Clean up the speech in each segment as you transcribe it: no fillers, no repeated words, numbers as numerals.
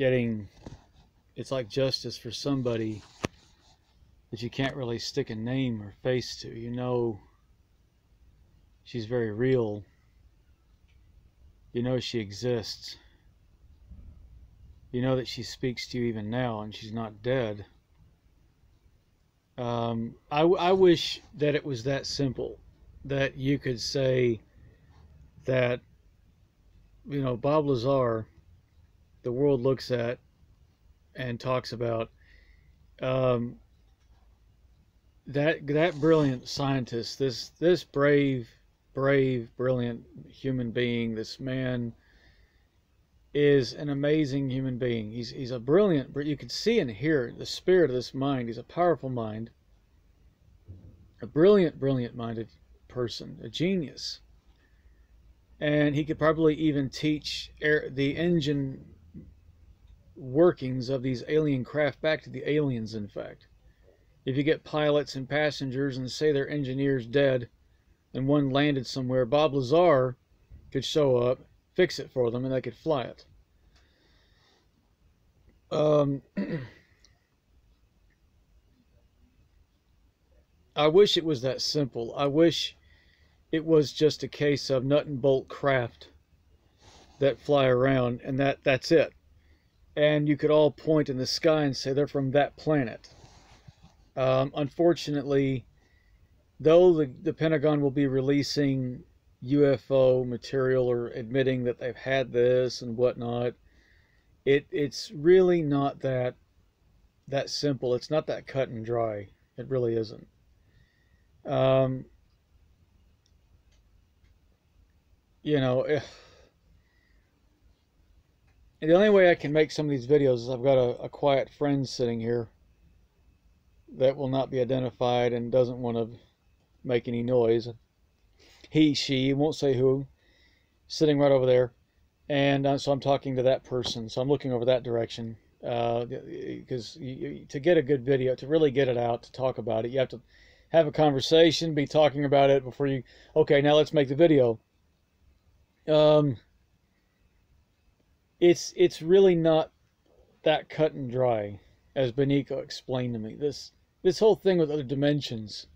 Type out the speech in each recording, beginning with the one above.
it's like justice for somebody that you can't really stick a name or face to. You know she's very real. You know she exists. You know that she speaks to you even now, and she's not dead. I wish that it was that simple, that you could say that, you know, Bob Lazar, the world looks at and talks about, that brilliant scientist, this brave, brilliant human being, this man is an amazing human being. He's a brilliant, you could see and hear the spirit of this mind. He's a powerful mind, a brilliant minded person, a genius. And he could probably even teach the engine workings of these alien craft back to the aliens, in fact. If you get pilots and passengers and say their engineer's dead and one landed somewhere, Bob Lazar could show up, fix it for them, and they could fly it. I wish it was that simple. I wish it was just a case of nut and bolt craft that fly around, and that's it. And you could all point in the sky and say they're from that planet. Unfortunately, though the Pentagon will be releasing UFO material or admitting that they've had this and whatnot, it's really not that simple. It's not that cut and dry. It really isn't. You know, the only way I can make some of these videos is I've got a quiet friend sitting here that will not be identified and doesn't want to make any noise. She, won't say who, sitting right over there. And so I'm talking to that person. So I'm looking over that direction. Because to get a good video, to really get it out, to talk about it, you have to have a conversation, be talking about it before you, okay, now let's make the video. It's really not that cut and dry, as Benico explained to me. This whole thing with other dimensions,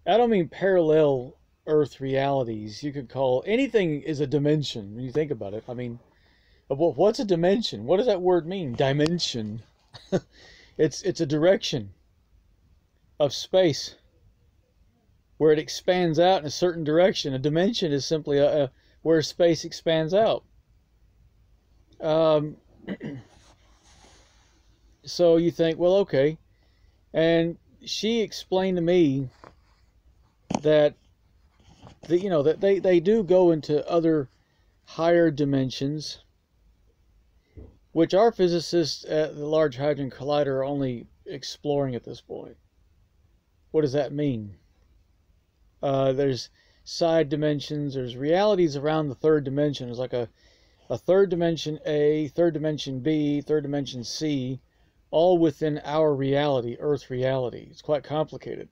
I don't mean parallel Earth realities. You could call anything is a dimension when you think about it. I mean, what's a dimension? What does that word mean? Dimension. It's a direction of space where it expands out in a certain direction. A dimension is simply where space expands out. So you think, well, okay. And she explained to me that that they do go into other higher dimensions, which our physicists at the Large Hadron Collider are only exploring at this point. What does that mean? There's side dimensions, there's realities around the third dimension. There's like a third dimension A, third dimension B, third dimension C, all within our reality, Earth reality. It's quite complicated.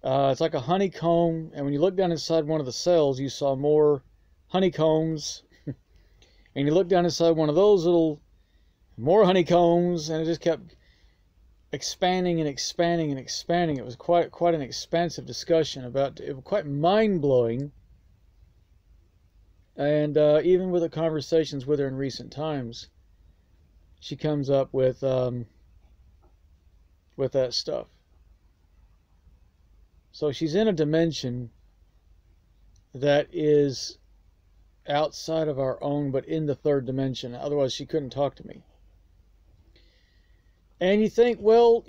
It's like a honeycomb, and when you look down inside one of the cells, you saw more honeycombs, and you look down inside one of those more honeycombs, and it just kept expanding and expanding and expanding. It was quite an expansive discussion about it, was quite mind-blowing. And even with the conversations with her in recent times, she comes up with that stuff. So she's in a dimension that is outside of our own, but in the third dimension. Otherwise, she couldn't talk to me. And you think, well,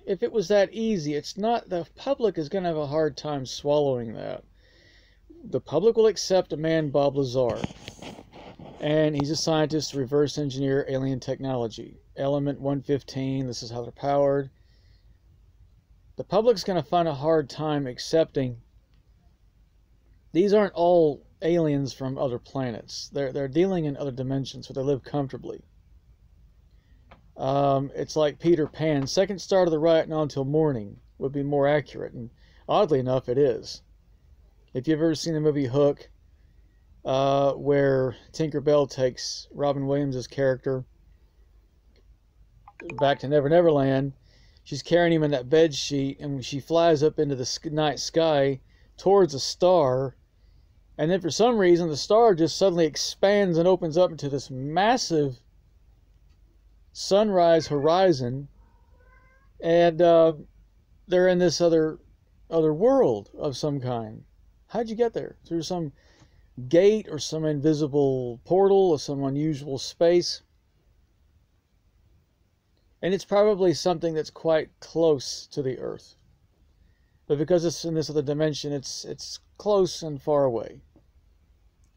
if it was that easy, it's not. The public is going to have a hard time swallowing that. The public will accept a man, Bob Lazar, and he's a scientist to reverse engineer alien technology. Element 115, this is how they're powered. The public's going to find a hard time accepting these aren't all aliens from other planets. They're dealing in other dimensions, so they live comfortably. It's like Peter Pan. Second star to the right, not until morning, would be more accurate, and oddly enough, it is. If you've ever seen the movie Hook, where Tinkerbell takes Robin Williams' character back to Never Never Land. She's carrying him in that bed sheet, and she flies up into the night sky towards a star, and then for some reason the star just suddenly expands and opens up into this massive sunrise horizon, and they're in this other world of some kind. How'd you get there? Through some gate or some invisible portal or some unusual space? And it's probably something that's quite close to the Earth. But because it's in this other dimension, it's close and far away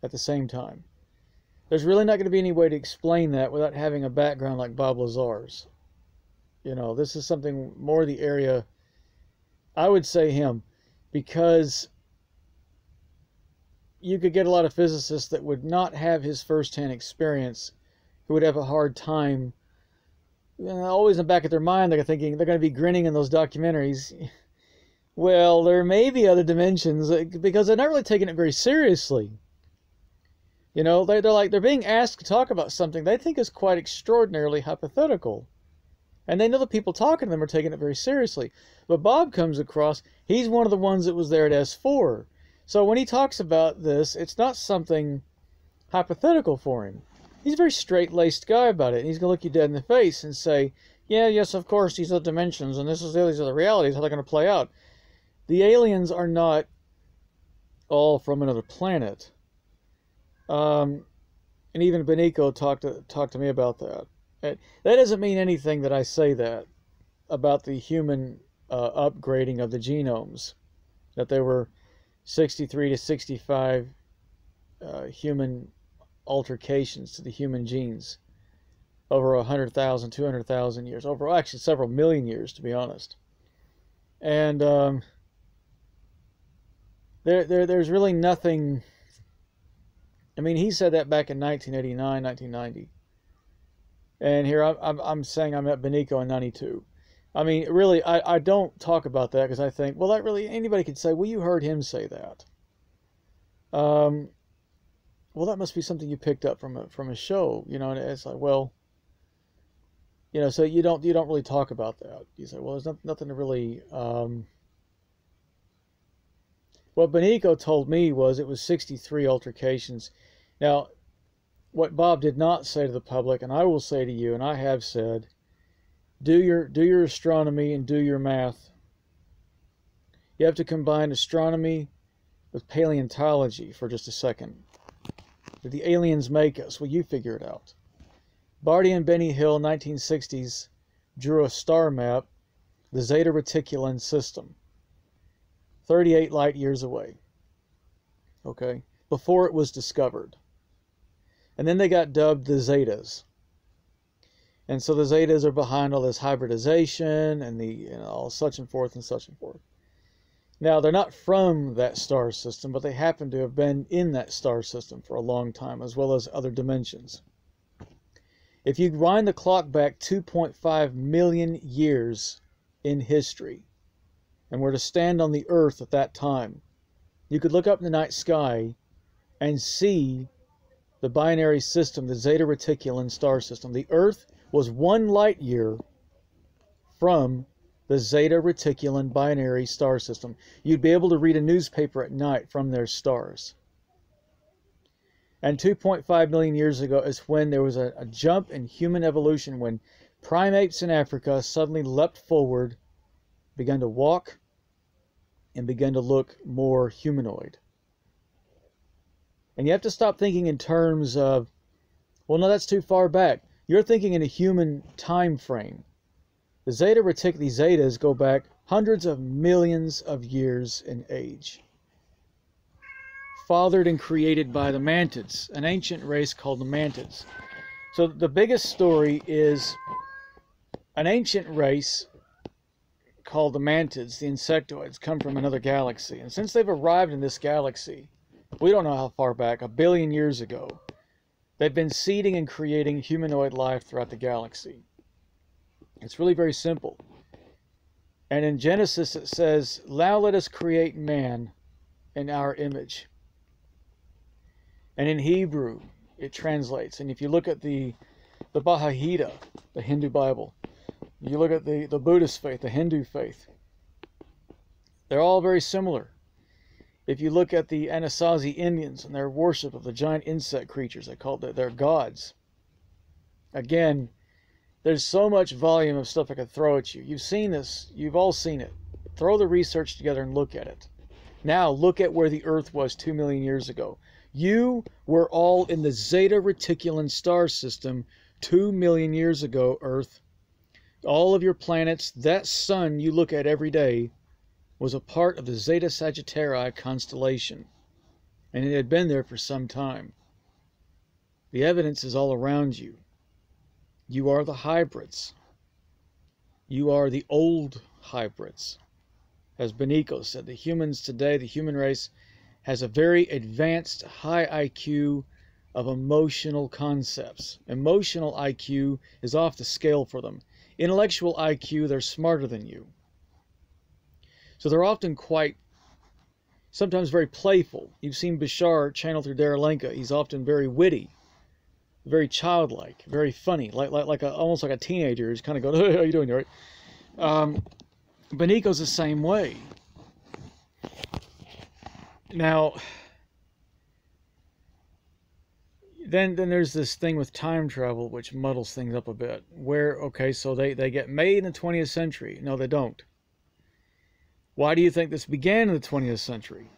at the same time. There's really not going to be any way to explain that without having a background like Bob Lazar's. You know, this is something more the area, I would say him, because you could get a lot of physicists that would not have his first-hand experience, who would have a hard time. Always in the back of their mind, they're thinking they're going to be grinning in those documentaries. Well, there may be other dimensions, because they're not really taking it very seriously. You know, they're being asked to talk about something they think is quite extraordinarily hypothetical. And they know the people talking to them are taking it very seriously. But Bob comes across, he's one of the ones that was there at S4. So when he talks about this, it's not something hypothetical for him. He's a very straight-laced guy about it. And he's going to look you dead in the face and say, yeah, yes, of course, these are dimensions, and these are the realities, how they're going to play out. The aliens are not all from another planet. And even Benico talked to me about that. That doesn't mean anything that I say that about the human upgrading of the genomes. That there were 63 to 65 human altercations to the human genes over 100,000, 200,000 years, over actually several million years, to be honest. And there's really nothing. I mean, he said that back in 1989, 1990, and here I'm saying I met Benico in '92. I mean, really, I don't talk about that because I think, well, that really anybody could say, well, you heard him say that. Well, that must be something you picked up from a show, you know. And it's like, well, you know, so you don't really talk about that. You say, well, there's nothing to really. What Benico told me was it was 63 altercations. Now, what Bob did not say to the public, and I will say to you, and I have said, do your astronomy and do your math. You have to combine astronomy with paleontology for just a second. Did the aliens make us? Well, you figure it out. Barty and Benny Hill, 1960s, drew a star map, the Zeta Reticulan system, 38 light years away, okay, before it was discovered. And then they got dubbed the Zetas. And so the Zetas are behind all this hybridization and all such and forth and such and forth. Now, they're not from that star system, but they happen to have been in that star system for a long time, as well as other dimensions. If you wind the clock back 2.5 million years in history, and were to stand on the Earth at that time, you could look up in the night sky and see the binary system, the Zeta Reticulan star system. The Earth was 1 light year from the Zeta Reticulan binary star system. You'd be able to read a newspaper at night from their stars. And 2.5 million years ago is when there was a jump in human evolution, when primates in Africa suddenly leapt forward, began to walk, and began to look more humanoid. And you have to stop thinking in terms of, well, no, that's too far back. You're thinking in a human time frame. The Zeta Reticulan, these Zetas go back hundreds of millions of years in age. Fathered and created by the Mantids, an ancient race called the Mantids. So the biggest story is an ancient race called the Mantids, the insectoids, come from another galaxy. And since they've arrived in this galaxy, we don't know how far back, 1 billion years ago, they've been seeding and creating humanoid life throughout the galaxy. It's really very simple. And in Genesis it says, now let us create man in our image. And in Hebrew, it translates. And if you look at the Bhagavad Gita, the Hindu Bible, you look at the Buddhist faith, the Hindu faith, they're all very similar. If you look at the Anasazi Indians and their worship of the giant insect creatures, they call it their gods. Again, there's so much volume of stuff I could throw at you. You've seen this. You've all seen it. Throw the research together and look at it. Now, look at where the Earth was 2 million years ago. You were all in the Zeta Reticulan star system 2 million years ago, Earth. All of your planets, that sun you look at every day, was a part of the Zeta Sagittarii constellation. And it had been there for some time. The evidence is all around you. You are the hybrids. You are the old hybrids. As Benico said, the humans today, the human race, has a very advanced high IQ of emotional concepts. Emotional IQ is off the scale for them. Intellectual IQ, they're smarter than you. So they're often sometimes very playful. You've seen Bashar channeled through Daralenka. He's often very witty, very childlike, very funny, almost like a teenager. He's kind of going, "Hey, how you doing, all right?" Benico's the same way. Now, then there's this thing with time travel, which muddles things up a bit. Where, okay, so they get made in the 20th century. No, they don't. Why do you think this began in the 20th century?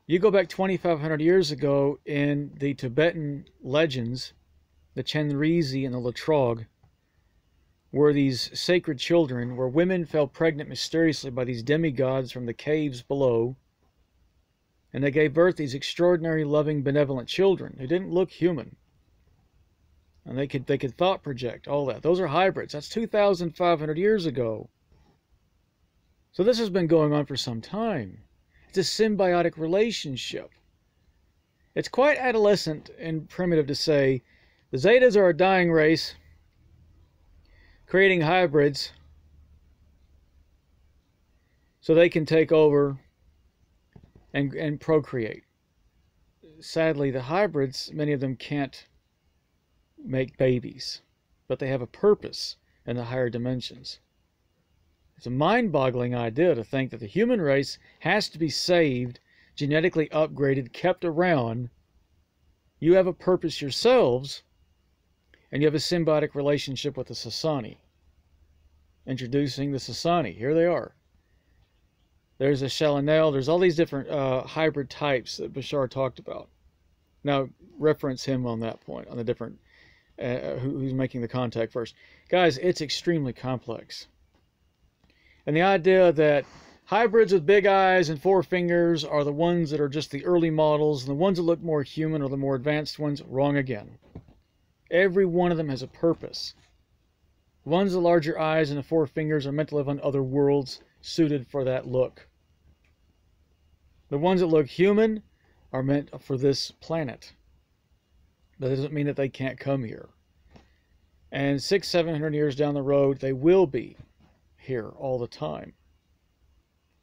You go back 2,500 years ago in the Tibetan legends, the Chenrezi and the Latrog, were these sacred children where women fell pregnant mysteriously by these demigods from the caves below, and they gave birth to these extraordinary, loving, benevolent children who didn't look human. And they could thought project, all that. Those are hybrids. That's 2,500 years ago. So this has been going on for some time. It's a symbiotic relationship. It's quite adolescent and primitive to say, the Zetas are a dying race, creating hybrids so they can take over and procreate. Sadly, the hybrids, many of them can't make babies, but they have a purpose in the higher dimensions. It's a mind-boggling idea to think that the human race has to be saved, genetically upgraded, kept around. You have a purpose yourselves, and you have a symbiotic relationship with the Sasani. Introducing the Sasani. Here they are. There's a Shalanel. There's all these different hybrid types that Bashar talked about. Now, reference him on that point, on the different, who's making the contact first. Guys, it's extremely complex. And the idea that hybrids with big eyes and 4 fingers are the ones that are just the early models, and the ones that look more human are the more advanced ones, wrong again. Every one of them has a purpose. The ones with larger eyes and the 4 fingers are meant to live on other worlds suited for that look. The ones that look human are meant for this planet. That doesn't mean that they can't come here. And 600-700 years down the road, they will be here all the time.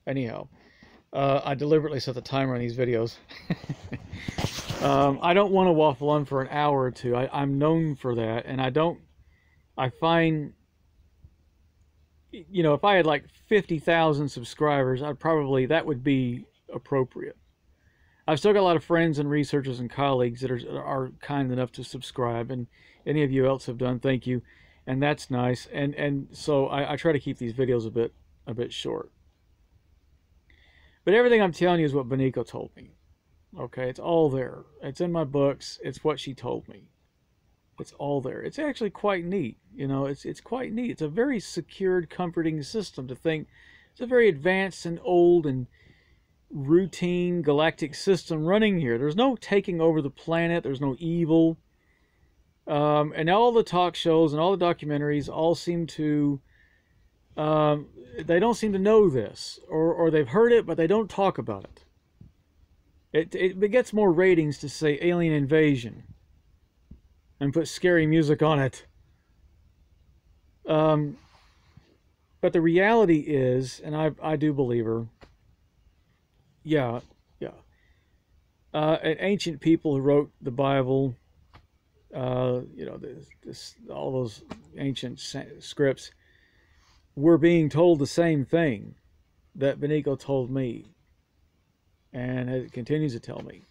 Anyhow, I deliberately set the timer on these videos. I don't want to waffle on for an hour or two. I'm known for that, and I find, you know, if I had like 50,000 subscribers, that would be appropriate. I've still got a lot of friends and researchers and colleagues that are kind enough to subscribe, and any of you else have done, thank you. And that's nice. And so I try to keep these videos a bit short. But everything I'm telling you is what Benico told me. Okay, it's all there. It's in my books. It's what she told me. It's all there. It's actually quite neat. You know, it's quite neat. It's a very secured, comforting system to think. It's a very advanced and old and routine galactic system running here. There's no taking over the planet. There's no evil. And all the talk shows and all the documentaries all seem to, they don't seem to know this, or they've heard it, but they don't talk about it. It gets more ratings to say alien invasion and put scary music on it. But the reality is, and I do believe her, yeah, an ancient people who wrote the Bible, all those ancient scripts, were being told the same thing that Benico told me, and it continues to tell me.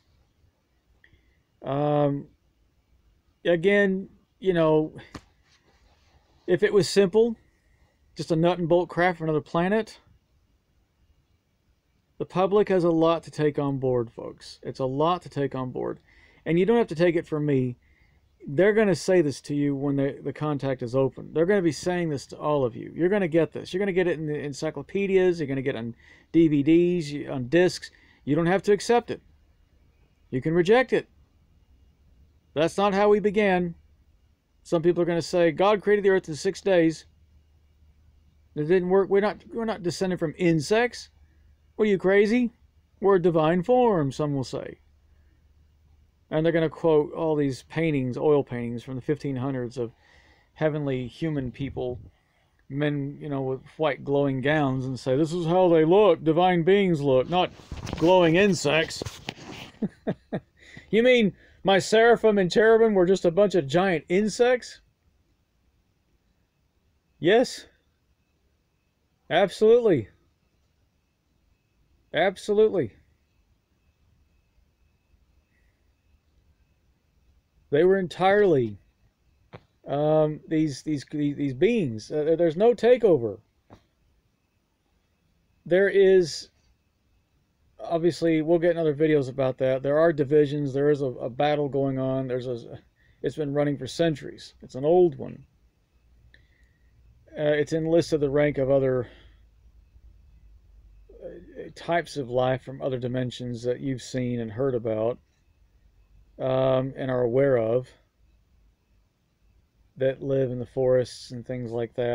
Again, if it was simple, just a nut and bolt craft from another planet, the public has a lot to take on board, folks. It's a lot to take on board. And you don't have to take it from me. They're going to say this to you when the contact is open. They're going to be saying this to all of you. You're going to get this. You're going to get it in the encyclopedias. You're going to get it on DVDs, on discs. You don't have to accept it. You can reject it. That's not how we began. Some people are going to say, God created the earth in 6 days. It didn't work. We're not descended from insects. What are you, crazy? We're a divine form, some will say. And they're going to quote all these paintings, oil paintings from the 1500s of heavenly human people, men, with white glowing gowns, and say, this is how they look, divine beings look, not glowing insects. You mean my seraphim and cherubim were just a bunch of giant insects? Yes. Absolutely. Absolutely. They were entirely these beings. There's no takeover. There is, obviously, we'll get in other videos about that. There are divisions. There is a battle going on. It's been running for centuries. It's an old one. It's enlisted the rank of other types of life from other dimensions that you've seen and heard about, and are aware of, that live in the forests and things like that.